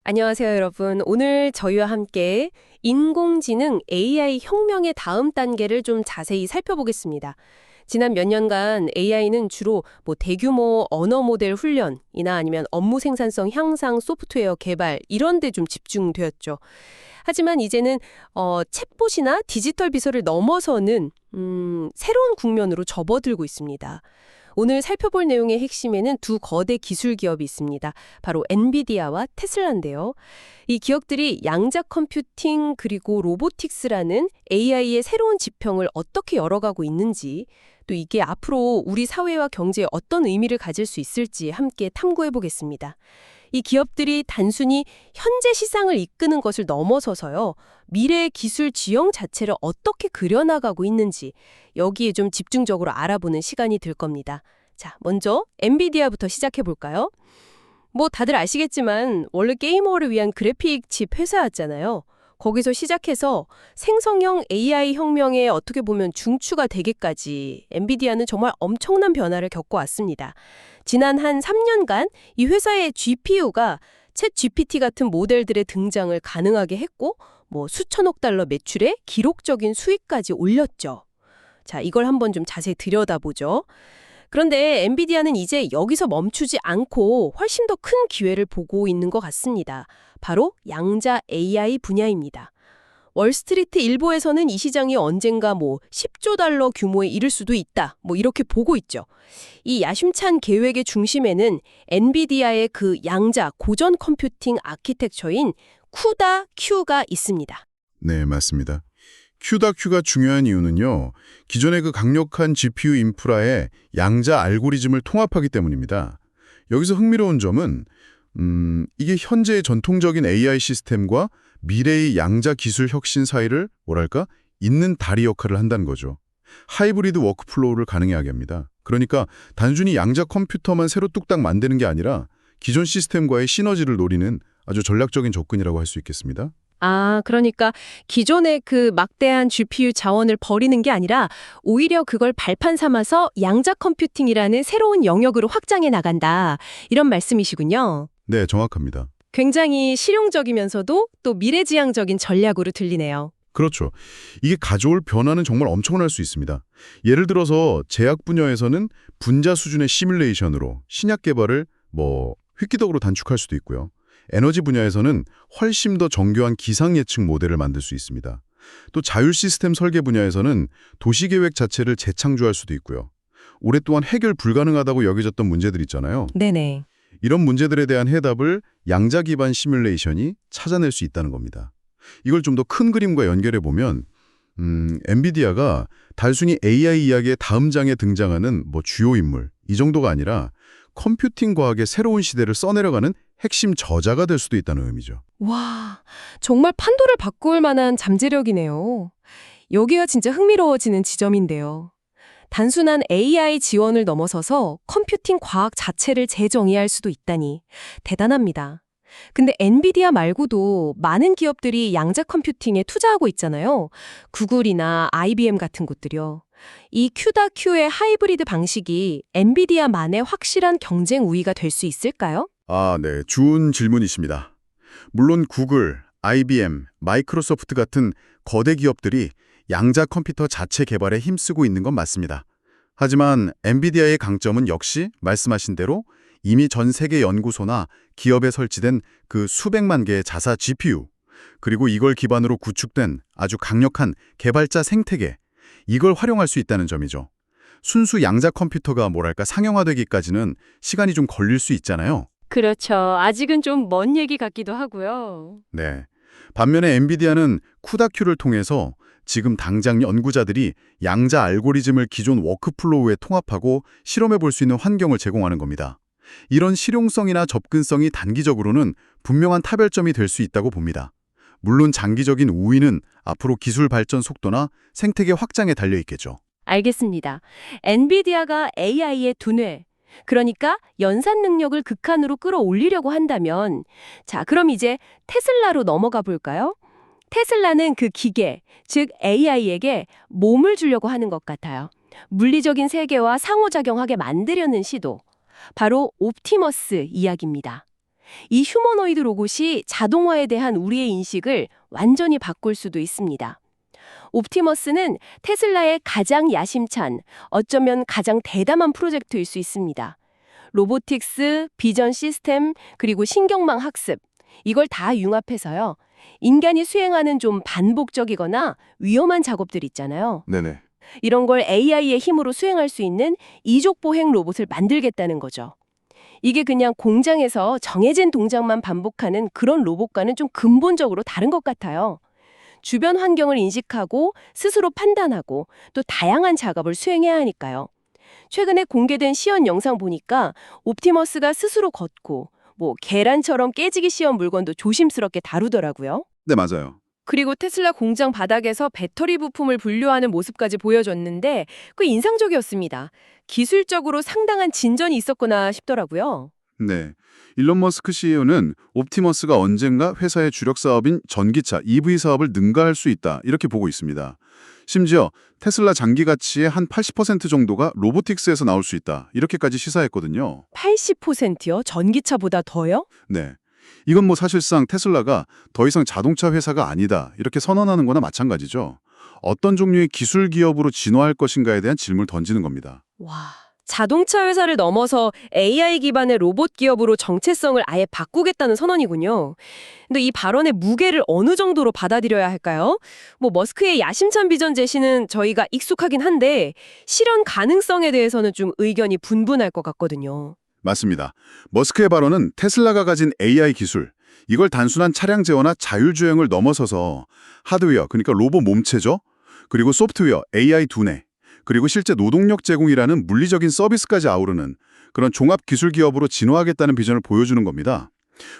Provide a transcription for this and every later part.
안녕하세요, 여러분. 오늘 저희와 함께 인공지능 AI 혁명의 다음 단계를 좀 자세히 살펴보겠습니다. 지난 몇 년간 AI는 주로 대규모 언어 모델 훈련이나 아니면 업무 생산성 향상 소프트웨어 개발 이런 데 좀 집중되었죠. 하지만 이제는 챗봇이나 디지털 비서를 넘어서는 새로운 국면으로 접어들고 있습니다. 오늘 살펴볼 내용의 핵심에는 두 거대 기술 기업이 있습니다. 바로 엔비디아와 테슬라인데요. 이 기업들이 양자 컴퓨팅 그리고 로보틱스라는 AI의 새로운 지평을 어떻게 열어가고 있는지, 또 이게 앞으로 우리 사회와 경제에 어떤 의미를 가질 수 있을지 함께 탐구해 보겠습니다. 이 기업들이 단순히 현재 시장을 이끄는 것을 넘어서서요, 미래의 기술 지형 자체를 어떻게 그려나가고 있는지 여기에 좀 집중적으로 알아보는 시간이 될 겁니다. 자, 먼저 엔비디아부터 시작해 볼까요? 다들 아시겠지만 원래 게이머를 위한 그래픽 칩 회사였잖아요. 거기서 시작해서 생성형 AI 혁명에 어떻게 보면 중추가 되기까지 엔비디아는 정말 엄청난 변화를 겪어왔습니다. 지난 한 3년간 이 회사의 GPU가 챗 GPT 같은 모델들의 등장을 가능하게 했고 수천억 달러 매출에 기록적인 수익까지 올렸죠. 자, 이걸 한번 좀 자세히 들여다보죠. 그런데 엔비디아는 이제 여기서 멈추지 않고 훨씬 더 큰 기회를 보고 있는 것 같습니다. 바로 양자 AI 분야입니다. 월스트리트 일보에서는 이 시장이 언젠가 10조 달러 규모에 이를 수도 있다. 이렇게 보고 있죠. 이 야심찬 계획의 중심에는 엔비디아의 그 양자 고전 컴퓨팅 아키텍처인 쿠다 Q가 있습니다. 네, 맞습니다. 큐다큐가 중요한 이유는요, 기존의 그 강력한 GPU 인프라에 양자 알고리즘을 통합하기 때문입니다. 여기서 흥미로운 점은 이게 현재의 전통적인 AI 시스템과 미래의 양자 기술 혁신 사이를 잇는 다리 역할을 한다는 거죠. 하이브리드 워크플로우를 가능하게 합니다. 그러니까 단순히 양자 컴퓨터만 새로 뚝딱 만드는 게 아니라 기존 시스템과의 시너지를 노리는 아주 전략적인 접근이라고 할 수 있겠습니다. 그러니까 기존의 그 막대한 GPU 자원을 버리는 게 아니라 오히려 그걸 발판 삼아서 양자 컴퓨팅이라는 새로운 영역으로 확장해 나간다. 이런 말씀이시군요. 네, 정확합니다. 굉장히 실용적이면서도 또 미래지향적인 전략으로 들리네요. 그렇죠. 이게 가져올 변화는 정말 엄청날 수 있습니다. 예를 들어서 제약 분야에서는 분자 수준의 시뮬레이션으로 신약 개발을 획기적으로 단축할 수도 있고요. 에너지 분야에서는 훨씬 더 정교한 기상 예측 모델을 만들 수 있습니다. 또 자율 시스템 설계 분야에서는 도시계획 자체를 재창조할 수도 있고요. 오랫동안 해결 불가능하다고 여겨졌던 문제들 있잖아요. 네네. 이런 문제들에 대한 해답을 양자 기반 시뮬레이션이 찾아낼 수 있다는 겁니다. 이걸 좀 더 큰 그림과 연결해 보면 엔비디아가 단순히 AI 이야기의 다음 장에 등장하는 주요 인물, 이 정도가 아니라 컴퓨팅 과학의 새로운 시대를 써내려가는 핵심 저자가 될 수도 있다는 의미죠. 와, 정말 판도를 바꿀 만한 잠재력이네요. 여기가 진짜 흥미로워지는 지점인데요. 단순한 AI 지원을 넘어서서 컴퓨팅 과학 자체를 재정의할 수도 있다니 대단합니다. 근데 엔비디아 말고도 많은 기업들이 양자 컴퓨팅에 투자하고 있잖아요. 구글이나 IBM 같은 곳들이요. 이 Q다큐의 하이브리드 방식이 엔비디아만의 확실한 경쟁 우위가 될 수 있을까요? 네. 좋은 질문이십니다. 물론 구글, IBM, 마이크로소프트 같은 거대 기업들이 양자 컴퓨터 자체 개발에 힘쓰고 있는 건 맞습니다. 하지만 엔비디아의 강점은 역시 말씀하신 대로 이미 전 세계 연구소나 기업에 설치된 그 수백만 개의 자사 GPU, 그리고 이걸 기반으로 구축된 아주 강력한 개발자 생태계, 이걸 활용할 수 있다는 점이죠. 순수 양자 컴퓨터가 상용화되기까지는 시간이 좀 걸릴 수 있잖아요. 그렇죠. 아직은 좀 먼 얘기 같기도 하고요. 네. 반면에 엔비디아는 쿠다큐를 통해서 지금 당장 연구자들이 양자 알고리즘을 기존 워크플로우에 통합하고 실험해 볼 수 있는 환경을 제공하는 겁니다. 이런 실용성이나 접근성이 단기적으로는 분명한 타별점이 될 수 있다고 봅니다. 물론 장기적인 우위는 앞으로 기술 발전 속도나 생태계 확장에 달려 있겠죠. 알겠습니다. 엔비디아가 AI의 두뇌, 그러니까 연산 능력을 극한으로 끌어올리려고 한다면, 자, 그럼 이제 테슬라로 넘어가 볼까요? 테슬라는 그 기계, 즉 AI에게 몸을 주려고 하는 것 같아요. 물리적인 세계와 상호작용하게 만들려는 시도. 바로 옵티머스 이야기입니다. 이 휴머노이드 로봇이 자동화에 대한 우리의 인식을 완전히 바꿀 수도 있습니다. 옵티머스는 테슬라의 가장 야심찬, 어쩌면 가장 대담한 프로젝트일 수 있습니다. 로보틱스, 비전 시스템, 그리고 신경망 학습, 이걸 다 융합해서요. 인간이 수행하는 좀 반복적이거나 위험한 작업들 있잖아요. 네네. 이런 걸 AI의 힘으로 수행할 수 있는 이족보행 로봇을 만들겠다는 거죠. 이게 그냥 공장에서 정해진 동작만 반복하는 그런 로봇과는 좀 근본적으로 다른 것 같아요. 주변 환경을 인식하고 스스로 판단하고 또 다양한 작업을 수행해야 하니까요. 최근에 공개된 시연 영상 보니까 옵티머스가 스스로 걷고 계란처럼 깨지기 쉬운 물건도 조심스럽게 다루더라고요. 네, 맞아요. 그리고 테슬라 공장 바닥에서 배터리 부품을 분류하는 모습까지 보여줬는데 꽤 인상적이었습니다. 기술적으로 상당한 진전이 있었구나 싶더라고요. 네. 일론 머스크 CEO는 옵티머스가 언젠가 회사의 주력 사업인 전기차 EV 사업을 능가할 수 있다 이렇게 보고 있습니다. 심지어 테슬라 장기 가치의 한 80% 정도가 로보틱스에서 나올 수 있다 이렇게까지 시사했거든요. 80%요? 전기차보다 더요? 네. 이건 뭐 사실상 테슬라가 더 이상 자동차 회사가 아니다 이렇게 선언하는 거나 마찬가지죠. 어떤 종류의 기술 기업으로 진화할 것인가에 대한 질문을 던지는 겁니다. 와, 자동차 회사를 넘어서 AI 기반의 로봇 기업으로 정체성을 아예 바꾸겠다는 선언이군요. 근데 이 발언의 무게를 어느 정도로 받아들여야 할까요? 머스크의 야심찬 비전 제시는 저희가 익숙하긴 한데 실현 가능성에 대해서는 좀 의견이 분분할 것 같거든요. 맞습니다. 머스크의 발언은 테슬라가 가진 AI 기술, 이걸 단순한 차량 제어나 자율주행을 넘어서서 하드웨어, 그러니까 로봇 몸체죠. 그리고 소프트웨어, AI 두뇌, 그리고 실제 노동력 제공이라는 물리적인 서비스까지 아우르는 그런 종합 기술 기업으로 진화하겠다는 비전을 보여주는 겁니다.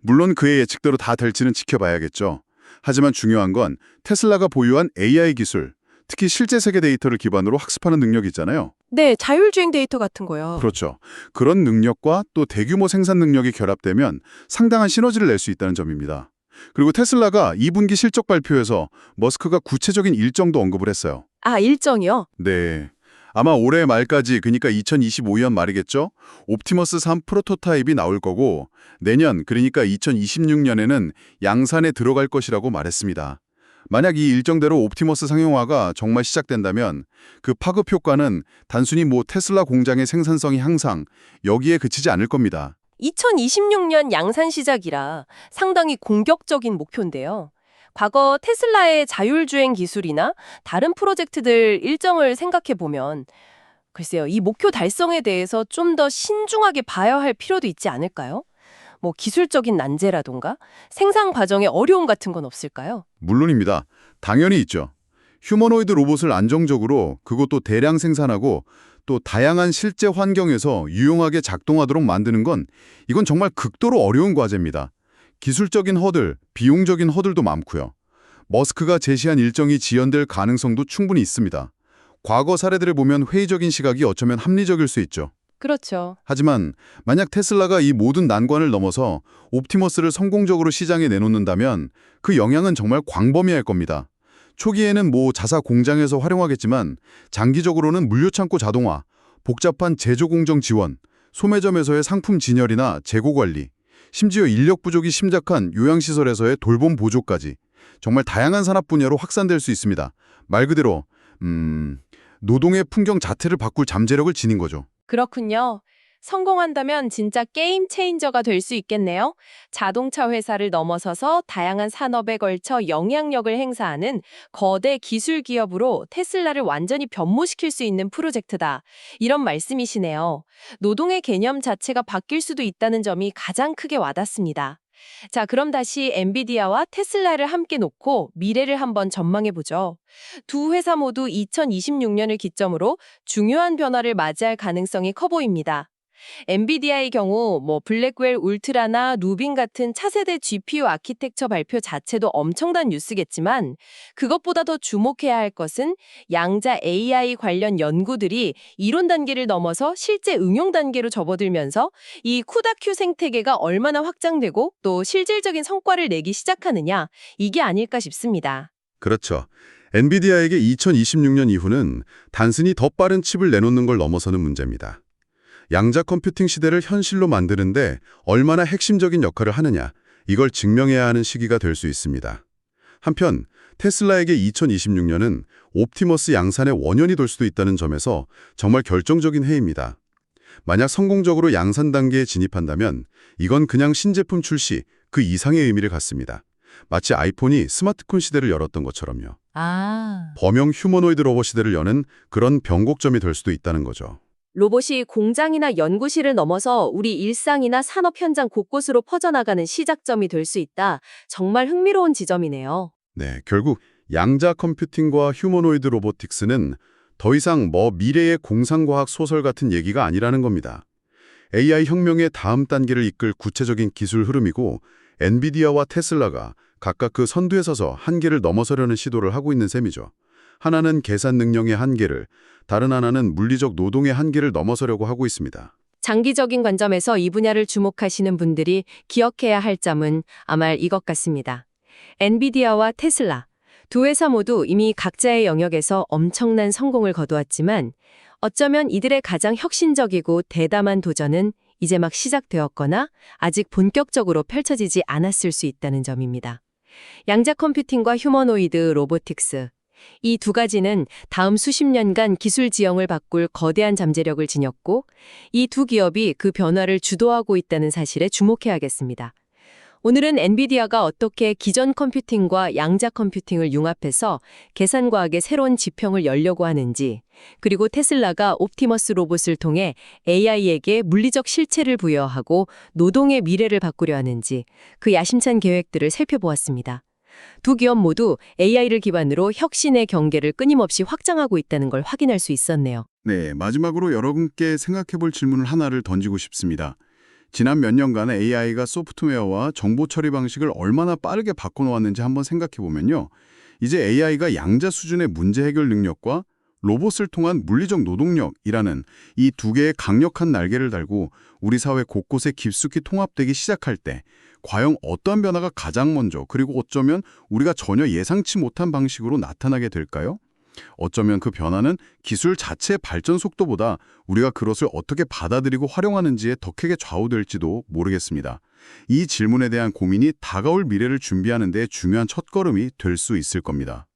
물론 그의 예측대로 다 될지는 지켜봐야겠죠. 하지만 중요한 건 테슬라가 보유한 AI 기술, 특히 실제 세계 데이터를 기반으로 학습하는 능력이 있잖아요. 네, 자율주행 데이터 같은 거요. 그렇죠. 그런 능력과 또 대규모 생산 능력이 결합되면 상당한 시너지를 낼 수 있다는 점입니다. 그리고 테슬라가 2분기 실적 발표에서 머스크가 구체적인 일정도 언급을 했어요. 아, 일정이요? 네. 아마 올해 말까지, 그러니까 2025년 말이겠죠? 옵티머스 3 프로토타입이 나올 거고 내년, 그러니까 2026년에는 양산에 들어갈 것이라고 말했습니다. 만약 이 일정대로 옵티머스 상용화가 정말 시작된다면 그 파급 효과는 단순히 테슬라 공장의 생산성이 향상, 여기에 그치지 않을 겁니다. 2026년 양산 시작이라 상당히 공격적인 목표인데요. 과거 테슬라의 자율주행 기술이나 다른 프로젝트들 일정을 생각해 보면 글쎄요, 이 목표 달성에 대해서 좀 더 신중하게 봐야 할 필요도 있지 않을까요? 기술적인 난제라던가 생산 과정의 어려움 같은 건 없을까요? 물론입니다. 당연히 있죠. 휴머노이드 로봇을 안정적으로, 그것도 대량 생산하고 또 다양한 실제 환경에서 유용하게 작동하도록 만드는 건 이건 정말 극도로 어려운 과제입니다. 기술적인 허들, 비용적인 허들도 많고요. 머스크가 제시한 일정이 지연될 가능성도 충분히 있습니다. 과거 사례들을 보면 회의적인 시각이 어쩌면 합리적일 수 있죠. 그렇죠. 하지만 만약 테슬라가 이 모든 난관을 넘어서 옵티머스를 성공적으로 시장에 내놓는다면 그 영향은 정말 광범위할 겁니다. 초기에는 자사 공장에서 활용하겠지만 장기적으로는 물류창고 자동화, 복잡한 제조 공정 지원, 소매점에서의 상품 진열이나 재고 관리, 심지어 인력 부족이 심각한 요양시설에서의 돌봄 보조까지 정말 다양한 산업 분야로 확산될 수 있습니다. 말 그대로 노동의 풍경 자체를 바꿀 잠재력을 지닌 거죠. 그렇군요. 성공한다면 진짜 게임 체인저가 될 수 있겠네요. 자동차 회사를 넘어서서 다양한 산업에 걸쳐 영향력을 행사하는 거대 기술 기업으로 테슬라를 완전히 변모시킬 수 있는 프로젝트다. 이런 말씀이시네요. 노동의 개념 자체가 바뀔 수도 있다는 점이 가장 크게 와닿습니다. 자, 그럼 다시 엔비디아와 테슬라를 함께 놓고 미래를 한번 전망해보죠. 두 회사 모두 2026년을 기점으로 중요한 변화를 맞이할 가능성이 커 보입니다. 엔비디아의 경우 블랙웰 울트라나 누빈 같은 차세대 GPU 아키텍처 발표 자체도 엄청난 뉴스겠지만 그것보다 더 주목해야 할 것은 양자 AI 관련 연구들이 이론 단계를 넘어서 실제 응용 단계로 접어들면서 이 쿠다큐 생태계가 얼마나 확장되고 또 실질적인 성과를 내기 시작하느냐, 이게 아닐까 싶습니다. 그렇죠. 엔비디아에게 2026년 이후는 단순히 더 빠른 칩을 내놓는 걸 넘어서는 문제입니다. 양자 컴퓨팅 시대를 현실로 만드는데 얼마나 핵심적인 역할을 하느냐, 이걸 증명해야 하는 시기가 될 수 있습니다. 한편 테슬라에게 2026년은 옵티머스 양산의 원년이 될 수도 있다는 점에서 정말 결정적인 해입니다. 만약 성공적으로 양산 단계에 진입한다면 이건 그냥 신제품 출시 그 이상의 의미를 갖습니다. 마치 아이폰이 스마트폰 시대를 열었던 것처럼요. 아, 범용 휴머노이드 로봇 시대를 여는 그런 변곡점이 될 수도 있다는 거죠. 로봇이 공장이나 연구실을 넘어서 우리 일상이나 산업 현장 곳곳으로 퍼져나가는 시작점이 될 수 있다. 정말 흥미로운 지점이네요. 네, 결국 양자 컴퓨팅과 휴머노이드 로보틱스는 더 이상 미래의 공상과학 소설 같은 얘기가 아니라는 겁니다. AI 혁명의 다음 단계를 이끌 구체적인 기술 흐름이고 엔비디아와 테슬라가 각각 그 선두에 서서 한계를 넘어서려는 시도를 하고 있는 셈이죠. 하나는 계산 능력의 한계를, 다른 하나는 물리적 노동의 한계를 넘어서려고 하고 있습니다. 장기적인 관점에서 이 분야를 주목하시는 분들이 기억해야 할 점은 아마 이것 같습니다. 엔비디아와 테슬라, 두 회사 모두 이미 각자의 영역에서 엄청난 성공을 거두었지만 어쩌면 이들의 가장 혁신적이고 대담한 도전은 이제 막 시작되었거나 아직 본격적으로 펼쳐지지 않았을 수 있다는 점입니다. 양자 컴퓨팅과 휴머노이드 로보틱스, 이 두 가지는 다음 수십 년간 기술 지형을 바꿀 거대한 잠재력을 지녔고 이 두 기업이 그 변화를 주도하고 있다는 사실에 주목해야겠습니다. 오늘은 엔비디아가 어떻게 기존 컴퓨팅과 양자 컴퓨팅을 융합해서 계산과학의 새로운 지평을 열려고 하는지, 그리고 테슬라가 옵티머스 로봇을 통해 AI에게 물리적 실체를 부여하고 노동의 미래를 바꾸려 하는지 그 야심찬 계획들을 살펴보았습니다. 두 기업 모두 AI를 기반으로 혁신의 경계를 끊임없이 확장하고 있다는 걸 확인할 수 있었네요. 네, 마지막으로 여러분께 생각해볼 질문을 하나를 던지고 싶습니다. 지난 몇 년간 AI가 소프트웨어와 정보 처리 방식을 얼마나 빠르게 바꿔놓았는지 한번 생각해보면요. 이제 AI가 양자 수준의 문제 해결 능력과 로봇을 통한 물리적 노동력이라는 이 두 개의 강력한 날개를 달고 우리 사회 곳곳에 깊숙이 통합되기 시작할 때 과연 어떠한 변화가 가장 먼저, 그리고 어쩌면 우리가 전혀 예상치 못한 방식으로 나타나게 될까요? 어쩌면 그 변화는 기술 자체의 발전 속도보다 우리가 그것을 어떻게 받아들이고 활용하는지에 더 크게 좌우될지도 모르겠습니다. 이 질문에 대한 고민이 다가올 미래를 준비하는 데 중요한 첫걸음이 될 수 있을 겁니다.